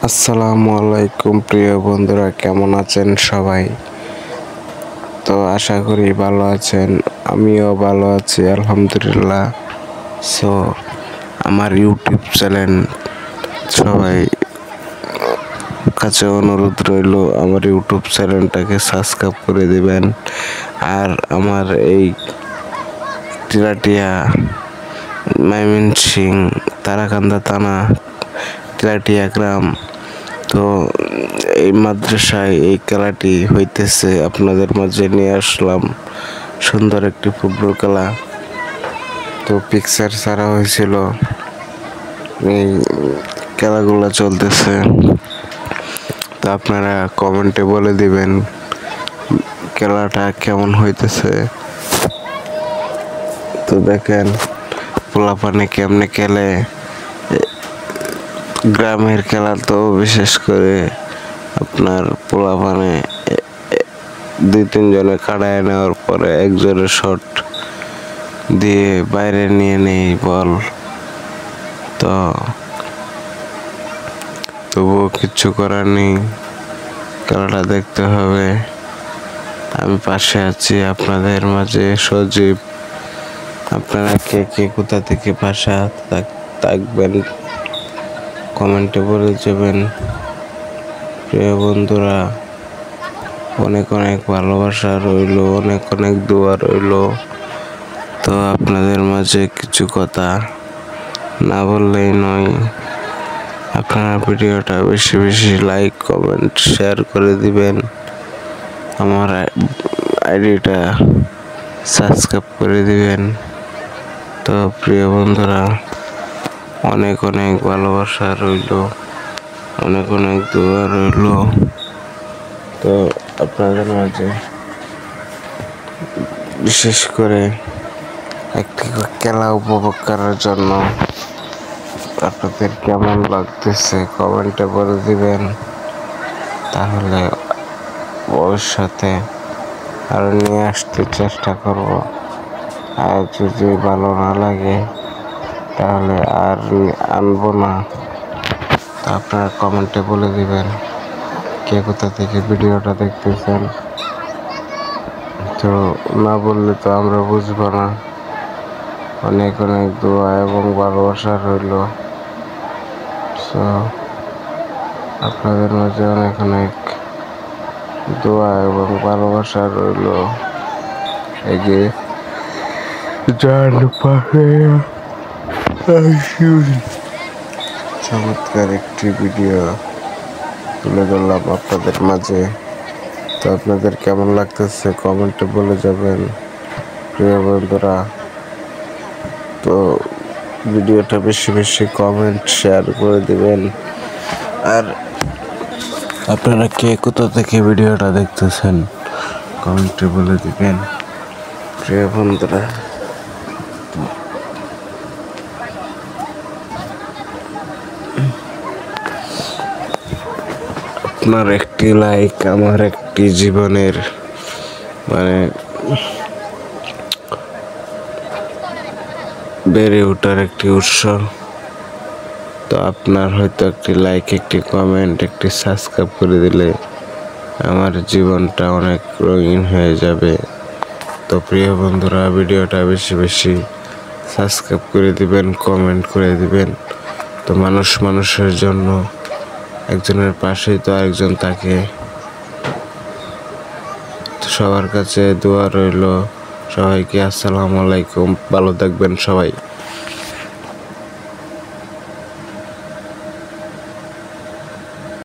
আসসালামু আলাইকুম প্রিয় বন্ধুরা, কেমন আছেন সবাই? তো আশা করি ভালো আছেন, আমিও ভালো আছি আলহামদুলিল্লাহ। সো আমার ইউটিউব চ্যানেল সবাই কাছে অনুরোধ রইল, আমার ইউটিউব চ্যানেলটাকে সাবস্ক্রাইব করে দিবেন। আর আমার এই টিলাটিয়া ময়মনসিংহ তারাকান্দা থানা টিলাটিয়া গ্রাম, তো এই মাদ্রাসায় এই খেলাটি হইতেছে, আপনাদের মাঝে নিয়ে আসলাম সুন্দর একটি ফুটবল খেলা। তো পিকচার ছাড়া হয়েছিল, এই খেলাগুলো চলতেছে। তো আপনারা কমেন্টে বলে দিবেন খেলাটা কেমন হইতেছে। তো দেখেন পোলাপানে কেমনে খেলে, গ্রামের খেলা তো বিশেষ করে আপনার পোলাপানে দুই তিনজনে কাটায় নেওয়ার পরে একজনের শট দিয়ে বাইরে নিয়ে নেই বল। তো তবুও কিচ্ছু করার নেই, খেলাটা দেখতে হবে। আমি পাশে আছি আপনাদের মাঝে সজীব। আপনারা কে কে কোথা থেকে পাশে থাকবেন কমেন্টে বলে যাবেন। প্রিয় বন্ধুরা, অনেক অনেক ভালোবাসা রইল, অনেক অনেক দোয়া রইল। তো আপনাদের মাঝে কিছু কথা না বললেই নয়, আপনারা ভিডিওটা বেশি বেশি লাইক কমেন্ট শেয়ার করে দিবেন, আমার আইডিটা সাবস্ক্রাইব করে দিবেন। তো প্রিয় বন্ধুরা, অনেক অনেক ভালোবাসা রইল, অনেক অনেক দোয়া রইল। তো আপনাদের মাঝে বিশেষ করে একটি খেলা উপভোগ করার জন্য আপনাদের কেমন লাগতেছে কমেন্টে বলে দিবেন, তাহলে ভবিষ্যতে আরো নিয়ে আসতে চেষ্টা করব। আর যদি ভালো না লাগে তাহলে আর আনবো না। তো আপনারা কমেন্টে বলে দিবেন কে কোথা থেকে ভিডিওটা দেখতেছেন। তো না বললে তো আমরা বুঝবো না। অনেক অনেক দোয়া এবং ভালোবাসা রইল। সো আপনাদের মাঝে অনেক অনেক দোয়া এবং ভালোবাসা রইল। এই যে চমৎকার একটি ভিডিও তুলে ধরলাম আপনাদের মাঝে। তো আপনাদের কেমন লাগতেছে কমেন্টে বলে যাবেন প্রিয় বন্ধুরা। তো ভিডিওটা বেশি বেশি কমেন্ট শেয়ার করে দিবেন। আর আপনারা কে কোথা থেকে ভিডিওটা দেখতেছেন কমেন্টে বলে দিবেন প্রিয় বন্ধুরা। আপনার একটি লাইক আমার একটি জীবনের বেড়ে ওঠার একটি উৎস। তো আপনার হয়তো একটি লাইক, একটি কমেন্ট, একটি সাবস্ক্রাইব করে দিলে আমার জীবনটা অনেক রঙিন হয়ে যাবে। তো প্রিয় বন্ধুরা, ভিডিওটা বেশি বেশি সাবস্ক্রাইব করে দিবেন, কমেন্ট করে দিবেন। তো মানুষ মানুষের জন্য, একজনের পাশেই তো আরেকজন থাকে। সবার কাছে দোয়া রইল। সবাইকে আসসালামু আলাইকুম, ভালো থাকবেন সবাই।